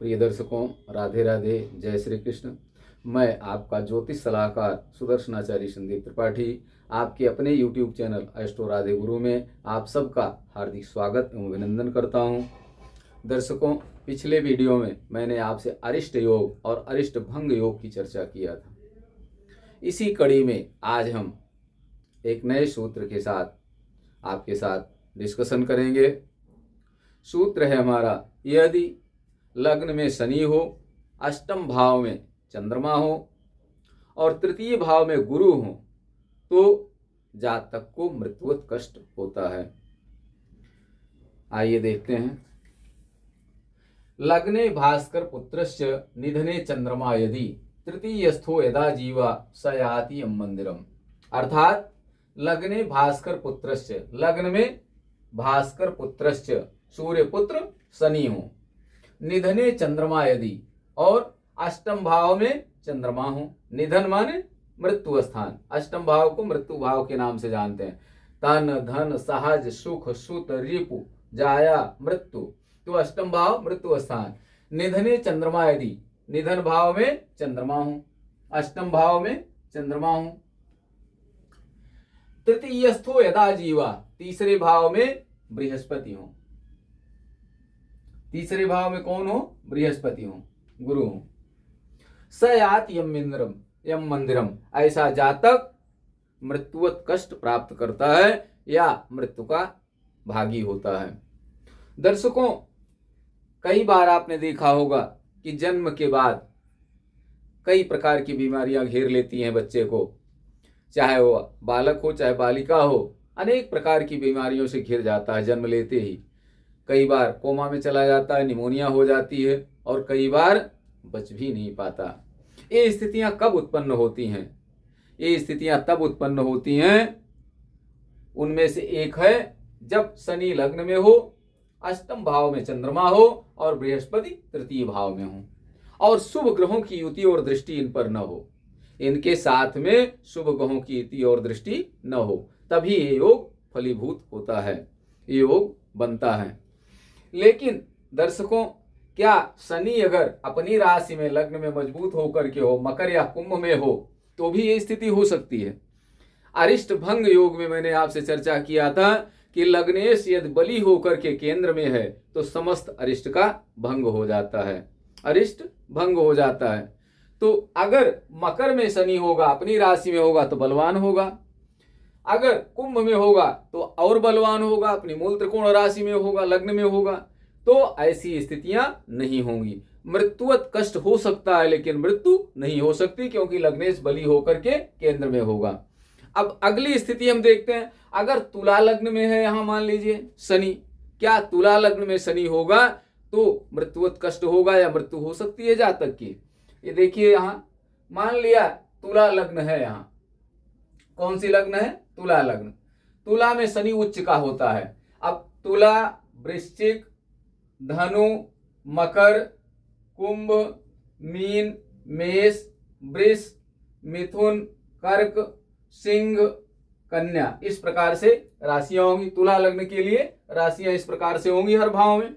प्रिय दर्शकों, राधे राधे, जय श्री कृष्ण। मैं आपका ज्योतिष सलाहकार सुदर्शनाचार्य संदीप त्रिपाठी आपके अपने YouTube चैनल एस्ट्रो राधे गुरु में आप सबका हार्दिक स्वागत एवं अभिनंदन करता हूं। दर्शकों, पिछले वीडियो में मैंने आपसे अरिष्ट योग और अरिष्ट भंग योग की चर्चा किया था। इसी कड़ी में आज हम एक नए सूत्र के साथ आपके साथ डिस्कशन करेंगे। सूत्र है हमारा, यदि लग्न में शनि हो, अष्टम भाव में चंद्रमा हो और तृतीय भाव में गुरु हो तो जातक को मृत्युवत कष्ट होता है। आइए देखते हैं। लग्ने भास्कर पुत्रस्य निधने चंद्रमा यदि तृतीयस्थो यदा जीवा स याति यम मंदिरम। अर्थात लग्ने भास्कर पुत्रस्य, लग्न में भास्कर पुत्रस्य सूर्य पुत्र शनि हो, निधने चंद्रमा यदि और अष्टम भाव में चंद्रमा हो। निधन माने मृत्यु स्थान, अष्टम भाव को मृत्यु भाव के नाम से जानते हैं। तन धन सहज सुख सुत रिपु जाया मृत्यु, तो अष्टम भाव मृत्यु स्थान। निधने चंद्रमा यदि, निधन भाव में चंद्रमा हो, अष्टम भाव में चंद्रमा हो। तृतीयस्थो यदा जीवा, तीसरे भाव में बृहस्पति हो। तीसरे भाव में कौन हो? बृहस्पति हो, गुरु हो। स याति यम मंदिरम, ऐसा जातक मृत्युवत कष्ट प्राप्त करता है या मृत्यु का भागी होता है। दर्शकों, कई बार आपने देखा होगा कि जन्म के बाद कई प्रकार की बीमारियां घेर लेती हैं बच्चे को, चाहे वो बालक हो चाहे बालिका हो, अनेक प्रकार की बीमारियों से घिर जाता है जन्म लेते ही। कई बार कोमा में चला जाता है, निमोनिया हो जाती है और कई बार बच भी नहीं पाता। ये स्थितियां कब उत्पन्न होती हैं? ये स्थितियां तब उत्पन्न होती हैं, उनमें से एक है जब शनि लग्न में हो, अष्टम भाव में चंद्रमा हो और बृहस्पति तृतीय भाव में हो और शुभ ग्रहों की युति और दृष्टि इन पर न हो। इनके साथ में शुभ ग्रहों की युति और दृष्टि न हो, तभी ये योग फलीभूत होता है, ये योग बनता है। लेकिन दर्शकों, क्या शनि अगर अपनी राशि में लग्न में मजबूत होकर के हो, मकर या कुंभ में हो, तो भी ये स्थिति हो सकती है। अरिष्ट भंग योग में मैंने आपसे चर्चा किया था कि लग्नेश यदि बली होकर के केंद्र में है तो समस्त अरिष्ट का भंग हो जाता है, अरिष्ट भंग हो जाता है। तो अगर मकर में शनि होगा, अपनी राशि में होगा तो बलवान होगा, अगर कुंभ में होगा तो और बलवान होगा, अपनी मूल त्रिकोण राशि में होगा, लग्न में होगा, तो ऐसी स्थितियां नहीं होंगी। मृत्युवत कष्ट हो सकता है लेकिन मृत्यु नहीं हो सकती, क्योंकि लग्नेश बली होकर के केंद्र में होगा। अब अगली स्थिति हम देखते हैं। अगर तुला लग्न में है, यहां मान लीजिए शनि, क्या तुला लग्न में शनि होगा तो मृत्युवत कष्ट होगा या मृत्यु हो सकती है जातक की? ये देखिए, यहां मान लिया तुला लग्न है, यहां कौन सी लग्न है? तुला लग्न। तुला में शनि उच्च का होता है। अब तुला, वृश्चिक, धनु, मकर, कुंभ, मीन, मेष, वृष, मिथुन, कर्क, सिंह, कन्या, इस प्रकार से राशियां होंगी। तुला लग्न के लिए राशियां इस प्रकार से होंगी हर भाव में।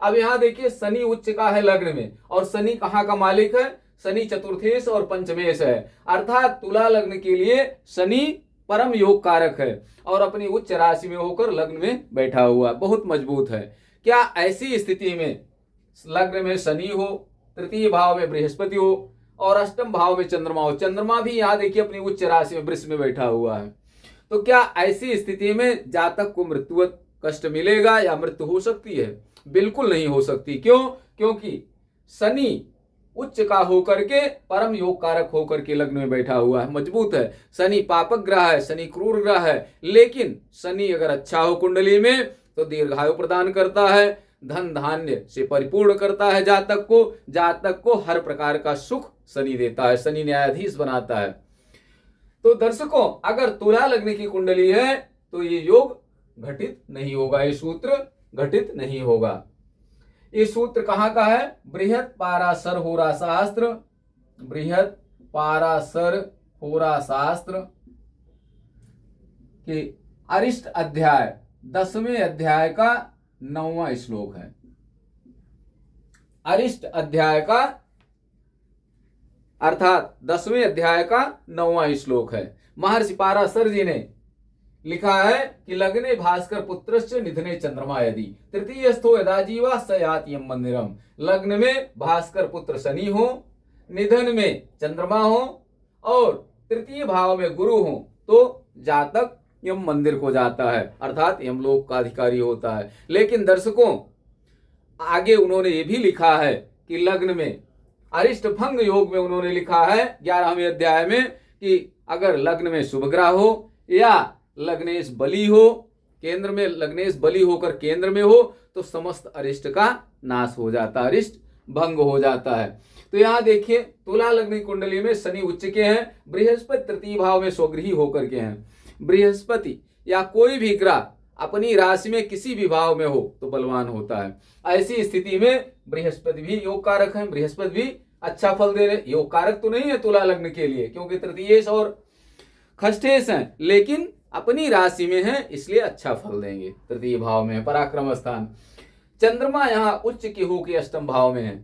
अब यहां देखिए, शनि उच्च का है लग्न में और शनि कहां का मालिक है? शनि चतुर्थेश और पंचमेश है। अर्थात तुला लग्न के लिए शनि परम योग कारक है और अपनी उच्च राशि में होकर लग्न में बैठा हुआ बहुत मजबूत है। क्या ऐसी स्थिति में लग्न में शनि हो, तृतीय भाव में बृहस्पति हो और अष्टम भाव में चंद्रमा हो, चंद्रमा भी यहां देखिए अपनी उच्च राशि में वृष में बैठा हुआ है, तो क्या ऐसी स्थिति में जातक को मृत्युवत कष्ट मिलेगा या मृत्यु हो सकती है? बिल्कुल नहीं हो सकती। क्यों? क्योंकि शनि उच्च का होकर के परम योग कारक होकर के लग्न में बैठा हुआ है, मजबूत है। शनि पापक ग्रह है, शनि क्रूर ग्रह है, लेकिन शनि अगर अच्छा हो कुंडली में तो दीर्घायु प्रदान करता है, धन धान्य से परिपूर्ण करता है जातक को हर प्रकार का सुख शनि देता है, शनि न्यायाधीश बनाता है। तो दर्शकों, अगर तुला लग्न की कुंडली है तो ये योग घटित नहीं होगा, ये सूत्र घटित नहीं होगा। ये सूत्र कहां का है? बृहत पाराशर होरा शास्त्र, बृहत पाराशर होरा शास्त्र के अरिष्ट अध्याय 10वें अध्याय का 9वां श्लोक है। अरिष्ट अध्याय का अर्थात 10वें अध्याय का 9वां श्लोक है। महर्षि पाराशर जी ने लिखा है कि लग्ने भास्कर पुत्रश्च निधने चंद्रमा यदि तृतीय स्थो यदा जीवा स याति यम मंदिरम। लग्न में भास्कर पुत्र शनि हो, निधन में चंद्रमा हो और तृतीय भाव में गुरु हो तो जातक यम मंदिर को जाता है, अर्थात यमलोक का अधिकारी होता है। लेकिन दर्शकों, आगे उन्होंने ये भी लिखा है कि लग्न में अरिष्ट भंग योग में उन्होंने लिखा है 11वें अध्याय में कि अगर लग्न में शुभ ग्रह हो या लग्नेश बली हो, केंद्र में लग्नेश बली होकर केंद्र में हो तो समस्त अरिष्ट का नाश हो जाता है, अरिष्ट भंग हो जाता है। तो यहां देखिए तुला लग्न कुंडली में शनि उच्च के हैं, बृहस्पति तृतीय भाव में स्वगृही होकर के हैं। बृहस्पति या कोई भी ग्रह अपनी राशि में किसी भी भाव में हो तो बलवान होता है। ऐसी स्थिति में बृहस्पति भी योग कारक है, बृहस्पति भी अच्छा फल दे रहे। योग कारक तो नहीं है तुला लग्न के लिए क्योंकि तृतीयेश और खष्ठेश हैं, लेकिन अपनी राशि में है इसलिए अच्छा फल देंगे। तृतीय भाव में है, पराक्रम स्थान। चंद्रमा यहाँ उच्च की हो के अष्टम भाव में है।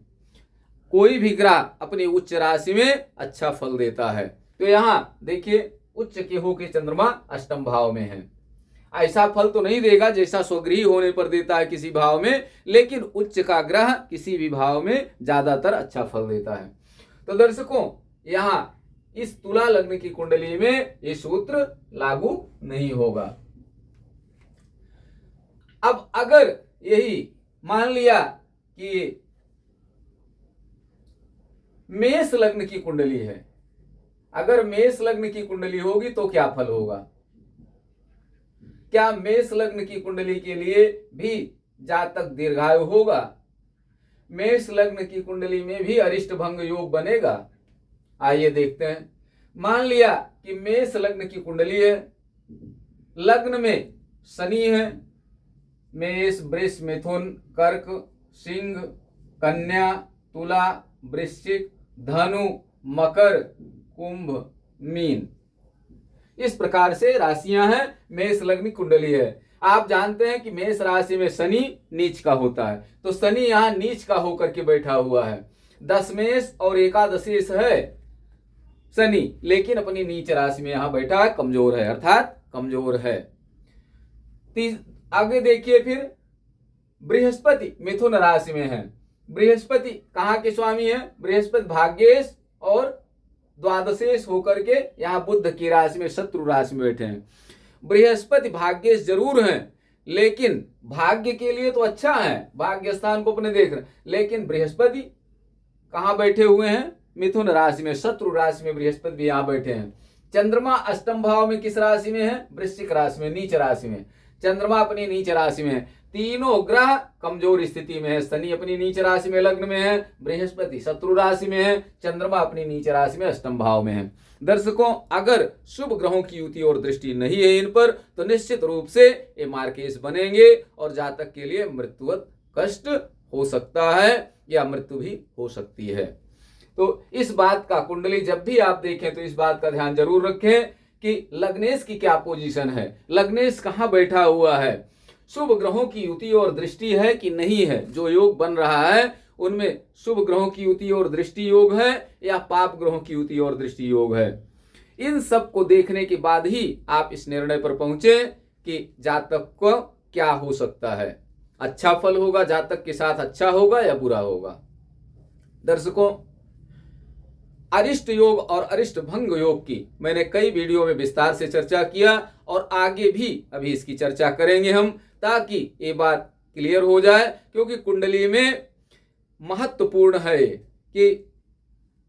कोई भी ग्रह अपनी उच्च राशि में अच्छा फल देता है। तो यहाँ देखिए उच्च के हो के चंद्रमा अष्टम भाव में है। ऐसा फल तो नहीं देगा जैसा स्वगृही होने पर देता है किसी भाव में, लेकिन उच्च का ग्रह किसी भी भाव में ज्यादातर अच्छा फल देता है। तो दर्शकों, यहाँ इस तुला लग्न की कुंडली में ये सूत्र लागू नहीं होगा। अब अगर यही मान लिया कि मेष लग्न की कुंडली है, अगर मेष लग्न की कुंडली होगी तो क्या फल होगा? क्या मेष लग्न की कुंडली के लिए भी जातक दीर्घायु होगा? मेष लग्न की कुंडली में भी अरिष्ट भंग योग बनेगा? आइए देखते हैं। मान लिया कि मेष लग्न की कुंडली है, लग्न में शनि है, मेष वृष मिथुन कर्क सिंह कन्या तुला वृश्चिक धनु मकर कुंभ मीन, इस प्रकार से राशियां हैं। मेष लग्न कुंडली है। आप जानते हैं कि मेष राशि में शनि नीच का होता है, तो शनि यहां नीच का होकर के बैठा हुआ है। दशमेश और एकादशेश है शनि, लेकिन अपनी नीच राशि में यहां बैठा है, कमजोर है, अर्थात कमजोर है। आगे देखिए फिर बृहस्पति मिथुन राशि में है। बृहस्पति कहाँ के स्वामी है? बृहस्पति भाग्येश और द्वादशेश होकर के यहाँ बुध की राशि में शत्रु राशि में बैठे हैं। बृहस्पति भाग्येश जरूर हैं, लेकिन भाग्य के लिए तो अच्छा है, भाग्य स्थान को अपने देख रहे हैं, लेकिन बृहस्पति कहाँ बैठे हुए हैं? मिथुन राशि में, शत्रु राशि में बृहस्पति भी यहाँ बैठे हैं। चंद्रमा अष्टम भाव में किस राशि में है? वृश्चिक राशि में, नीच राशि में। चंद्रमा अपनी नीच राशि में है। तीनों ग्रह कमजोर स्थिति में है। शनि अपनी नीच राशि में लग्न में है, बृहस्पति शत्रु राशि में है, चंद्रमा अपनी नीच राशि में अष्टम भाव में है। दर्शकों, अगर शुभ ग्रहों की युति और दृष्टि नहीं है इन पर तो निश्चित रूप से ये मार्केश बनेंगे और जातक के लिए मृत्युवत कष्ट हो सकता है या मृत्यु भी हो सकती है। तो इस बात का कुंडली जब भी आप देखें तो इस बात का ध्यान जरूर रखें कि लग्नेश की क्या पोजीशन है, लग्नेश कहाँ बैठा हुआ है, शुभ ग्रहों की युति और दृष्टि है कि नहीं है। जो योग बन रहा है उनमें शुभ ग्रहों की युति और दृष्टि योग है या पाप ग्रहों की युति और दृष्टि योग है। इन सब को देखने के बाद ही आप इस निर्णय पर पहुंचे कि जातक को क्या हो सकता है, अच्छा फल होगा, जातक के साथ अच्छा होगा या बुरा होगा। दर्शकों, अरिष्ट योग और अरिष्ट भंग योग की मैंने कई वीडियो में विस्तार से चर्चा किया और आगे भी अभी इसकी चर्चा करेंगे हम, ताकि ये बात क्लियर हो जाए, क्योंकि कुंडली में महत्वपूर्ण है कि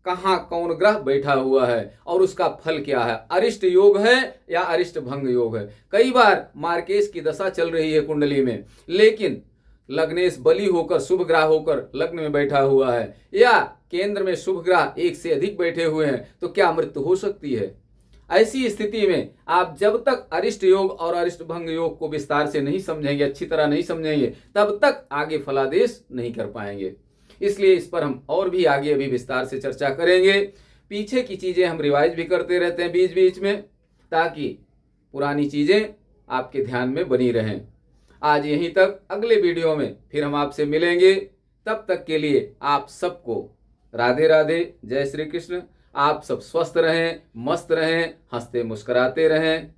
कहाँ कौन ग्रह बैठा हुआ है और उसका फल क्या है, अरिष्ट योग है या अरिष्ट भंग योग है। कई बार मार्केश की दशा चल रही है कुंडली में, लेकिन लग्नेश बली होकर शुभ ग्रह होकर लग्न में बैठा हुआ है या केंद्र में शुभ ग्रह एक से अधिक बैठे हुए हैं, तो क्या मृत्यु हो सकती है। ऐसी स्थिति में आप जब तक अरिष्ट योग और अरिष्ट भंग योग को विस्तार से नहीं समझेंगे, अच्छी तरह नहीं समझेंगे, तब तक आगे फलादेश नहीं कर पाएंगे। इसलिए इस पर हम और भी आगे अभी विस्तार से चर्चा करेंगे। पीछे की चीजें हम रिवाइज भी करते रहते हैं बीच बीच में, ताकि पुरानी चीजें आपके ध्यान में बनी रहें। आज यहीं तक, अगले वीडियो में फिर हम आपसे मिलेंगे। तब तक के लिए आप सबको राधे राधे, जय श्री कृष्ण। आप सब स्वस्थ रहें, मस्त रहें, हंसते मुस्कुराते रहें।